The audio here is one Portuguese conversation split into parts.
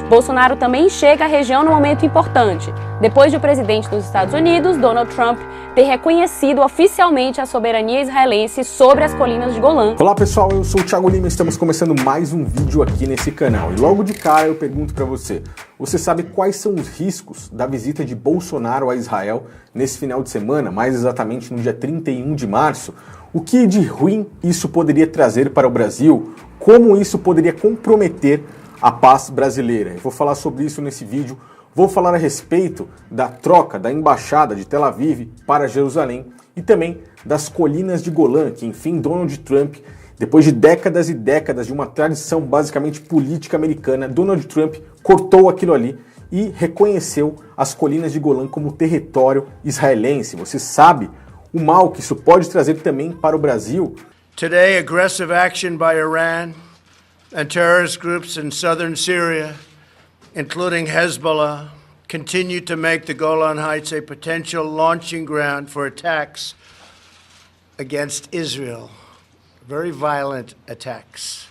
Bolsonaro também chega à região num momento importante, depois de o presidente dos Estados Unidos, Donald Trump, ter reconhecido oficialmente a soberania israelense sobre as colinas de Golã. Olá pessoal, eu sou o Thiago Lima e estamos começando mais um vídeo aqui nesse canal. E logo de cara eu pergunto para você, você sabe quais são os riscos da visita de Bolsonaro a Israel nesse final de semana, mais exatamente no dia 31 de março? O que de ruim isso poderia trazer para o Brasil? Como isso poderia comprometer a paz brasileira? Eu vou falar sobre isso nesse vídeo. Vou falar a respeito da troca da embaixada de Tel Aviv para Jerusalém e também das colinas de Golã, que enfim Donald Trump, depois de décadas e décadas de uma tradição basicamente política americana, Donald Trump cortou aquilo ali e reconheceu as colinas de Golã como território israelense. Você sabe o mal que isso pode trazer também para o Brasil? Today, aggressive action by Iran and terrorist groups in southern Syria, including Hezbollah, continue to make the Golan Heights a potential launching ground for attacks against Israel. Very violent attacks.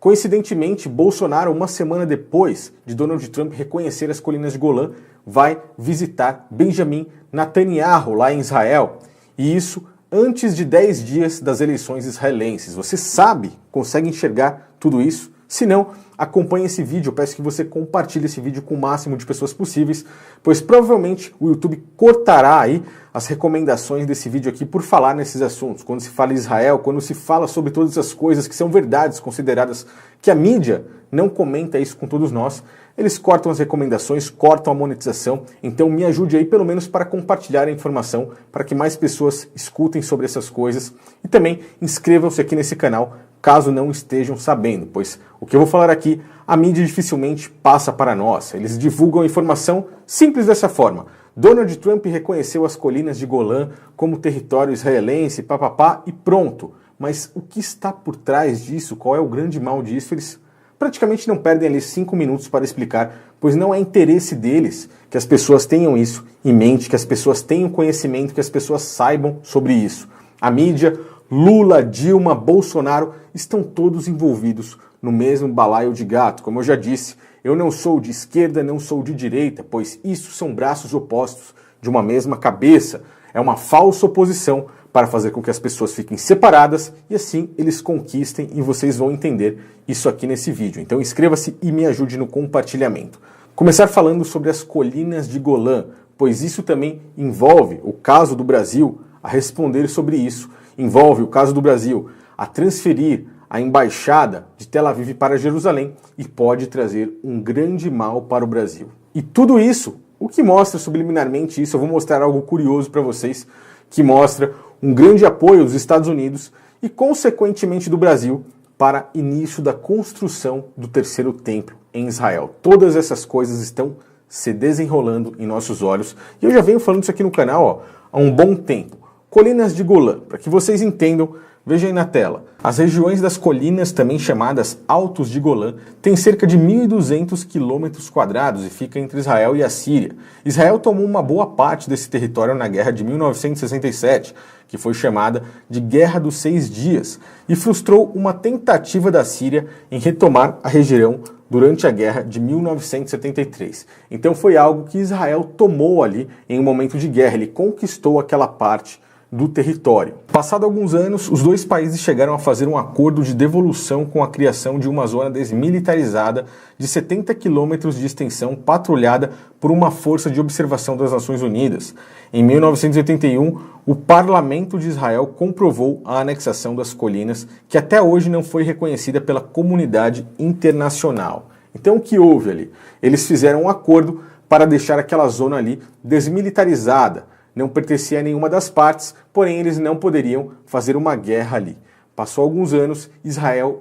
Coincidentemente, Bolsonaro, uma semana depois de Donald Trump reconhecer as colinas de Golã, vai visitar Benjamin Netanyahu lá em Israel. E isso antes de 10 dias das eleições israelenses. Você sabe, consegue enxergar tudo isso? Se não, acompanhe esse vídeo, eu peço que você compartilhe esse vídeo com o máximo de pessoas possíveis, pois provavelmente o YouTube cortará aí as recomendações desse vídeo aqui por falar nesses assuntos. Quando se fala em Israel, quando se fala sobre todas essas coisas que são verdades consideradas que a mídia não comenta isso com todos nós, eles cortam as recomendações, cortam a monetização, então me ajude aí pelo menos para compartilhar a informação, para que mais pessoas escutem sobre essas coisas e também inscrevam-se aqui nesse canal, caso não estejam sabendo, pois o que eu vou falar aqui, a mídia dificilmente passa para nós. Eles divulgam a informação simples dessa forma. Donald Trump reconheceu as colinas de Golã como território israelense, papapá, e pronto. Mas o que está por trás disso? Qual é o grande mal disso? Eles praticamente não perdem ali 5 minutos para explicar, pois não é interesse deles que as pessoas tenham isso em mente, que as pessoas tenham conhecimento, que as pessoas saibam sobre isso. A mídia, Lula, Dilma, Bolsonaro estão todos envolvidos no mesmo balaio de gato. Como eu já disse, eu não sou de esquerda, não sou de direita, pois isso são braços opostos de uma mesma cabeça. É uma falsa oposição para fazer com que as pessoas fiquem separadas e assim eles conquistem, e vocês vão entender isso aqui nesse vídeo. Então inscreva-se e me ajude no compartilhamento. Começar falando sobre as colinas de Golã, pois isso também envolve o caso do Brasil a responder sobre isso. Envolve o caso do Brasil a transferir a embaixada de Tel Aviv para Jerusalém e pode trazer um grande mal para o Brasil. E tudo isso, o que mostra subliminarmente isso, eu vou mostrar algo curioso para vocês, que mostra um grande apoio dos Estados Unidos e, consequentemente, do Brasil para início da construção do terceiro templo em Israel. Todas essas coisas estão se desenrolando em nossos olhos e eu já venho falando isso aqui no canal há um bom tempo. Colinas de Golã, para que vocês entendam, veja aí na tela. As regiões das colinas, também chamadas Altos de Golã, têm cerca de 1.200 km² e fica entre Israel e a Síria. Israel tomou uma boa parte desse território na Guerra de 1967, que foi chamada de Guerra dos 6 Dias, e frustrou uma tentativa da Síria em retomar a região durante a Guerra de 1973. Então foi algo que Israel tomou ali em um momento de guerra, ele conquistou aquela parte do território. Passado alguns anos, os dois países chegaram a fazer um acordo de devolução com a criação de uma zona desmilitarizada de 70 quilômetros de extensão patrulhada por uma força de observação das Nações Unidas. Em 1981, o Parlamento de Israel comprovou a anexação das colinas, que até hoje não foi reconhecida pela comunidade internacional. Então o que houve ali? Eles fizeram um acordo para deixar aquela zona ali desmilitarizada. Não pertencia a nenhuma das partes, porém eles não poderiam fazer uma guerra ali. Passou alguns anos, Israel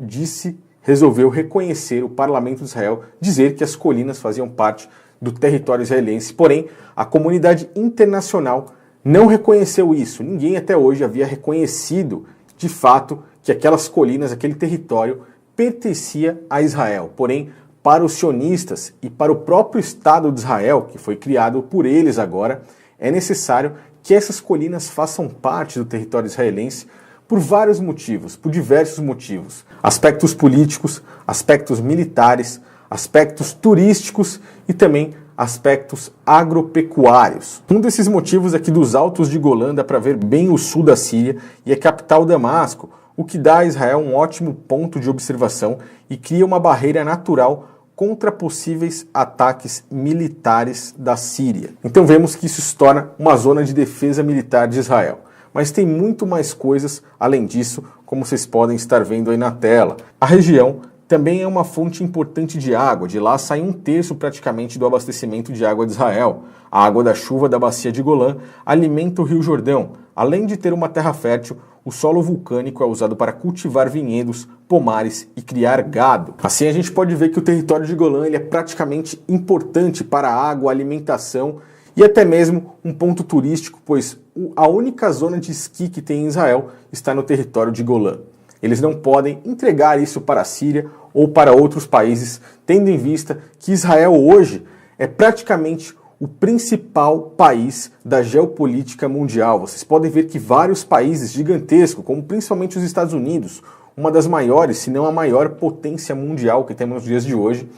resolveu reconhecer, o parlamento de Israel, dizer que as colinas faziam parte do território israelense, porém a comunidade internacional não reconheceu isso. Ninguém até hoje havia reconhecido, de fato, que aquelas colinas, aquele território, pertencia a Israel. Porém, para os sionistas e para o próprio Estado de Israel, que foi criado por eles agora, é necessário que essas colinas façam parte do território israelense por vários motivos, por diversos motivos. Aspectos políticos, aspectos militares, aspectos turísticos e também aspectos agropecuários. Um desses motivos é que dos altos de Golã dá para ver bem o sul da Síria e a capital Damasco, o que dá a Israel um ótimo ponto de observação e cria uma barreira natural contra possíveis ataques militares da Síria. Então vemos que isso se torna uma zona de defesa militar de Israel. Mas tem muito mais coisas além disso, como vocês podem estar vendo aí na tela. A região também é uma fonte importante de água, de lá sai 1/3 praticamente do abastecimento de água de Israel. A água da chuva da bacia de Golã alimenta o Rio Jordão. Além de ter uma terra fértil, o solo vulcânico é usado para cultivar vinhedos, pomares e criar gado. Assim a gente pode ver que o território de Golã ele é praticamente importante para a água, a alimentação e até mesmo um ponto turístico, pois a única zona de esqui que tem em Israel está no território de Golã. Eles não podem entregar isso para a Síria ou para outros países, tendo em vista que Israel hoje é praticamente o principal país da geopolítica mundial. Vocês podem ver que vários países gigantescos, como principalmente os Estados Unidos, uma das maiores, se não a maior potência mundial que temos nos dias de hoje,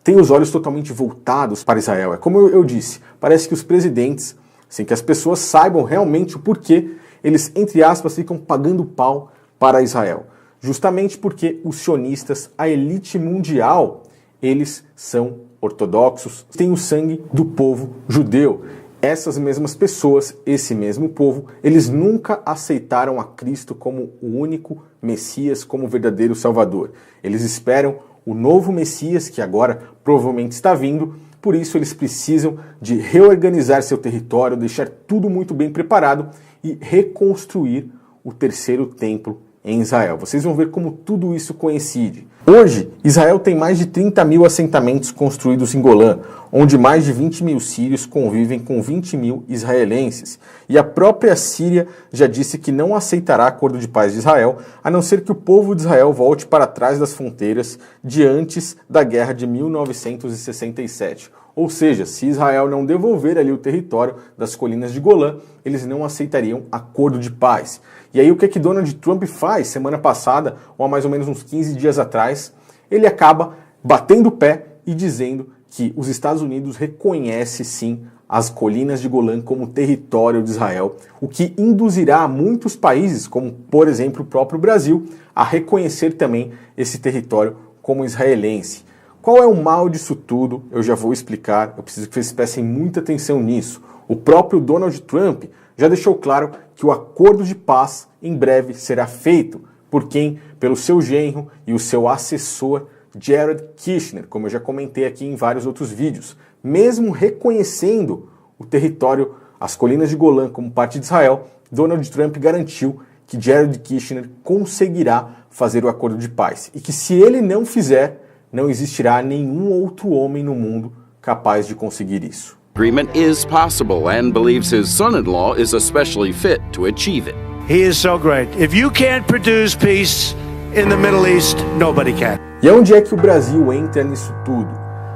tem os olhos totalmente voltados para Israel. É como eu disse, parece que os presidentes, sem que as pessoas saibam realmente o porquê, eles, entre aspas, ficam pagando pau para Israel. Justamente porque os sionistas, a elite mundial, eles são ortodoxos, têm o sangue do povo judeu. Essas mesmas pessoas, esse mesmo povo, eles nunca aceitaram a Cristo como o único Messias, como o verdadeiro Salvador. Eles esperam o novo Messias, que agora provavelmente está vindo, por isso eles precisam de reorganizar seu território, deixar tudo muito bem preparado e reconstruir o terceiro templo em Israel. Vocês vão ver como tudo isso coincide. Hoje, Israel tem mais de 30 mil assentamentos construídos em Golã, onde mais de 20 mil sírios convivem com 20 mil israelenses. E a própria Síria já disse que não aceitará acordo de paz de Israel, a não ser que o povo de Israel volte para trás das fronteiras de antes da guerra de 1967. Ou seja, se Israel não devolver ali o território das colinas de Golã, eles não aceitariam acordo de paz. E aí o que Donald Trump faz semana passada, ou há mais ou menos uns 15 dias atrás, ele acaba batendo o pé e dizendo que os Estados Unidos reconhecem sim as colinas de Golã como território de Israel, o que induzirá muitos países, como por exemplo o próprio Brasil, a reconhecer também esse território como israelense. Qual é o mal disso tudo? Eu já vou explicar, eu preciso que vocês prestem muita atenção nisso. O próprio Donald Trump já deixou claro que o acordo de paz em breve será feito por quem? Pelo seu genro e o seu assessor Jared Kushner, como eu já comentei aqui em vários outros vídeos. Mesmo reconhecendo o território, as colinas de Golã como parte de Israel, Donald Trump garantiu que Jared Kushner conseguirá fazer o acordo de paz e que se ele não fizer, não existirá nenhum outro homem no mundo capaz de conseguir isso. Agreement is possible and believes his son-in-law is especially fit to achieve it. He is so great. If you can't produce peace in the Middle East, nobody can. E onde é que o Brasil entra nisso tudo?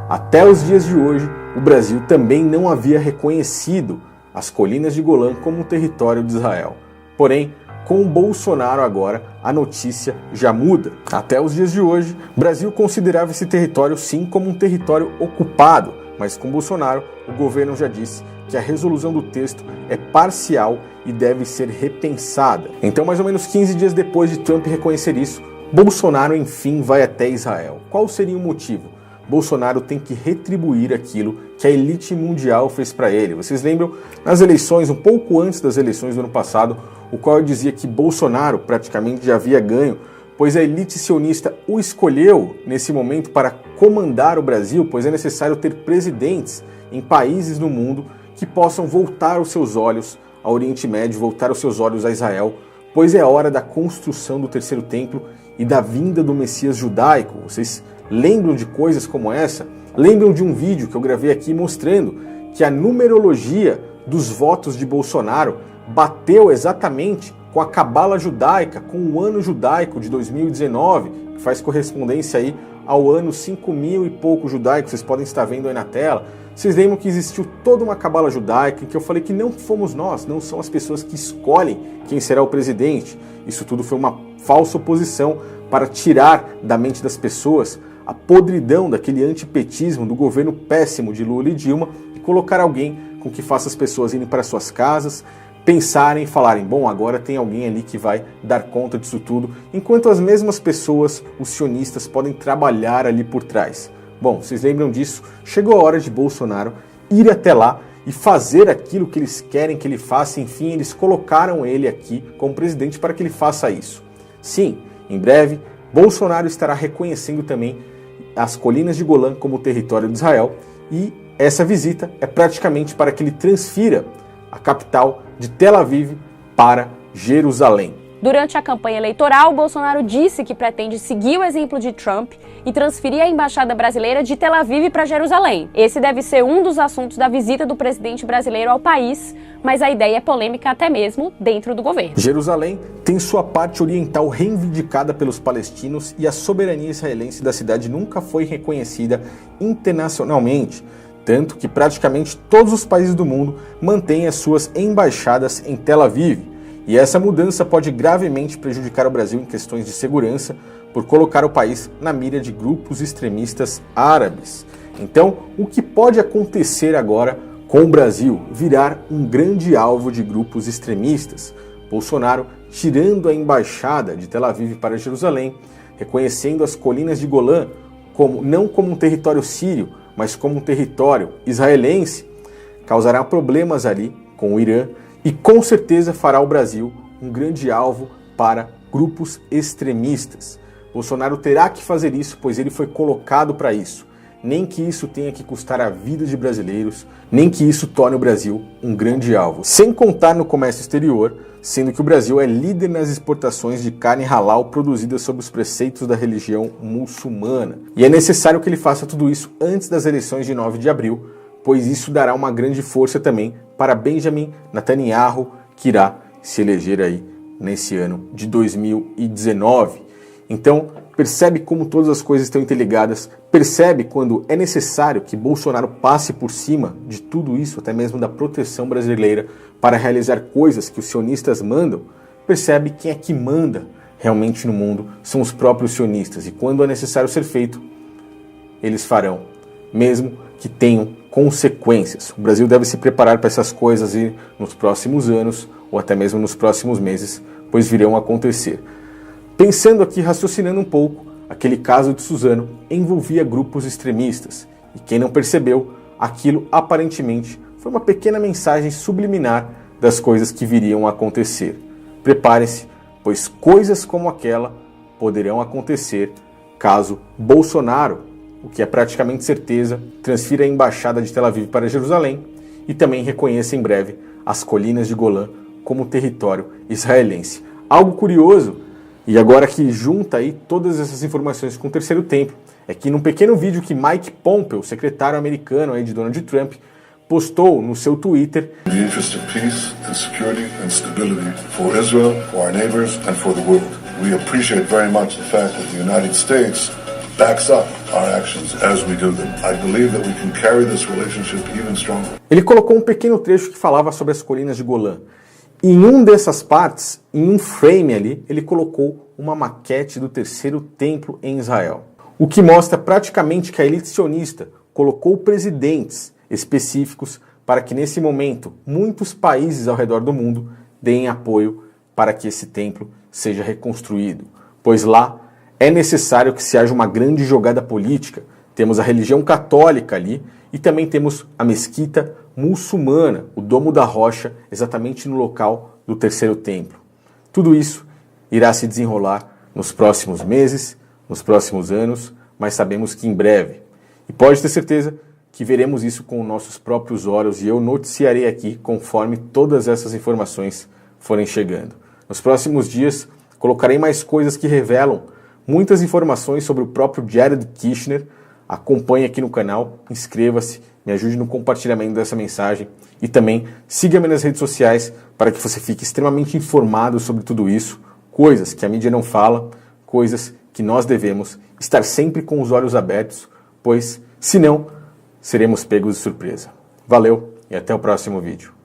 Até os dias de hoje, o Brasil também não havia reconhecido as colinas de Golã como um território de Israel. Porém, com o Bolsonaro agora, a notícia já muda. Até os dias de hoje, o Brasil considerava esse território sim como um território ocupado, mas com Bolsonaro, o governo já disse que a resolução do texto é parcial e deve ser repensada. Então, mais ou menos 15 dias depois de Trump reconhecer isso, Bolsonaro enfim vai até Israel. Qual seria o motivo? Bolsonaro tem que retribuir aquilo que a elite mundial fez para ele. Vocês lembram, nas eleições, um pouco antes das eleições do ano passado, o qual dizia que Bolsonaro praticamente já havia ganho, pois a elite sionista o escolheu nesse momento para comandar o Brasil, pois é necessário ter presidentes em países no mundo que possam voltar os seus olhos ao Oriente Médio, voltar os seus olhos a Israel, pois é hora da construção do terceiro templo e da vinda do Messias judaico. Vocês lembram de coisas como essa? Lembram de um vídeo que eu gravei aqui mostrando que a numerologia dos votos de Bolsonaro bateu exatamente com a cabala judaica, com o ano judaico de 2019, que faz correspondência aí ao ano 5.000 e pouco judaico, vocês podem estar vendo aí na tela. Vocês lembram que existiu toda uma cabala judaica em que eu falei que não fomos nós, não são as pessoas que escolhem quem será o presidente. Isso tudo foi uma falsa oposição para tirar da mente das pessoas a podridão daquele antipetismo do governo péssimo de Lula e Dilma e colocar alguém com que faça as pessoas irem para suas casas, pensarem e falarem, bom, agora tem alguém ali que vai dar conta disso tudo, enquanto as mesmas pessoas, os sionistas, podem trabalhar ali por trás. Bom, vocês lembram disso? Chegou a hora de Bolsonaro ir até lá e fazer aquilo que eles querem que ele faça. Enfim, eles colocaram ele aqui como presidente para que ele faça isso. Sim, em breve, Bolsonaro estará reconhecendo também as colinas de Golã como território de Israel, e essa visita é praticamente para que ele transfira a capital de Tel Aviv para Jerusalém. Durante a campanha eleitoral, Bolsonaro disse que pretende seguir o exemplo de Trump e transferir a embaixada brasileira de Tel Aviv para Jerusalém. Esse deve ser um dos assuntos da visita do presidente brasileiro ao país, mas a ideia é polêmica até mesmo dentro do governo. Jerusalém tem sua parte oriental reivindicada pelos palestinos e a soberania israelense da cidade nunca foi reconhecida internacionalmente, tanto que praticamente todos os países do mundo mantêm as suas embaixadas em Tel Aviv. E essa mudança pode gravemente prejudicar o Brasil em questões de segurança, por colocar o país na mira de grupos extremistas árabes. Então, o que pode acontecer agora com o Brasil? Virar um grande alvo de grupos extremistas. Bolsonaro tirando a embaixada de Tel Aviv para Jerusalém, reconhecendo as colinas de Golã não como um território sírio, mas como um território israelense, causará problemas ali com o Irã, e com certeza fará o Brasil um grande alvo para grupos extremistas. Bolsonaro terá que fazer isso, pois ele foi colocado para isso. Nem que isso tenha que custar a vida de brasileiros, nem que isso torne o Brasil um grande alvo. Sem contar no comércio exterior, sendo que o Brasil é líder nas exportações de carne halal produzida sob os preceitos da religião muçulmana. E é necessário que ele faça tudo isso antes das eleições de 9 de abril, pois isso dará uma grande força também para Benjamin Netanyahu, que irá se eleger aí nesse ano de 2019. Então, percebe como todas as coisas estão interligadas, percebe quando é necessário que Bolsonaro passe por cima de tudo isso, até mesmo da proteção brasileira, para realizar coisas que os sionistas mandam, percebe quem é que manda realmente no mundo, são os próprios sionistas, e quando é necessário ser feito, eles farão, mesmo que tenham consequências. O Brasil deve se preparar para essas coisas e nos próximos anos, ou até mesmo nos próximos meses, pois virão acontecer. Pensando aqui, raciocinando um pouco, aquele caso de Suzano envolvia grupos extremistas, e quem não percebeu, aquilo aparentemente foi uma pequena mensagem subliminar das coisas que viriam a acontecer. Prepare-se, pois coisas como aquela poderão acontecer caso Bolsonaro, o que é praticamente certeza, transfira a embaixada de Tel Aviv para Jerusalém e também reconheça em breve as colinas de Golã como território israelense. Algo curioso, e agora que junta aí todas essas informações com o terceiro templo, é que num pequeno vídeo que Mike Pompeo, secretário americano aí de Donald Trump, postou no seu Twitter, In the interest of peace and security and stability for Israel, for our neighbors and for the world. We appreciate very much the fact that the United States backs up our actions as we do them. I believe that we can carry this relationship even stronger. Ele colocou um pequeno trecho que falava sobre as colinas de Golã. Em um dessas partes, em um frame ali, ele colocou uma maquete do terceiro templo em Israel. O que mostra praticamente que a elite sionista colocou presidentes específicos para que nesse momento muitos países ao redor do mundo deem apoio para que esse templo seja reconstruído. Pois lá é necessário que se haja uma grande jogada política. Temos a religião católica ali e também temos a mesquita muçulmana, o Domo da Rocha, exatamente no local do terceiro templo. Tudo isso irá se desenrolar nos próximos meses, nos próximos anos, mas sabemos que em breve. E pode ter certeza que veremos isso com nossos próprios olhos e eu noticiarei aqui conforme todas essas informações forem chegando. Nos próximos dias colocarei mais coisas que revelam muitas informações sobre o próprio Jared Kushner. Acompanhe aqui no canal, inscreva-se, me ajude no compartilhamento dessa mensagem e também siga-me nas redes sociais para que você fique extremamente informado sobre tudo isso, coisas que a mídia não fala, coisas que nós devemos estar sempre com os olhos abertos, pois, senão, seremos pegos de surpresa. Valeu e até o próximo vídeo.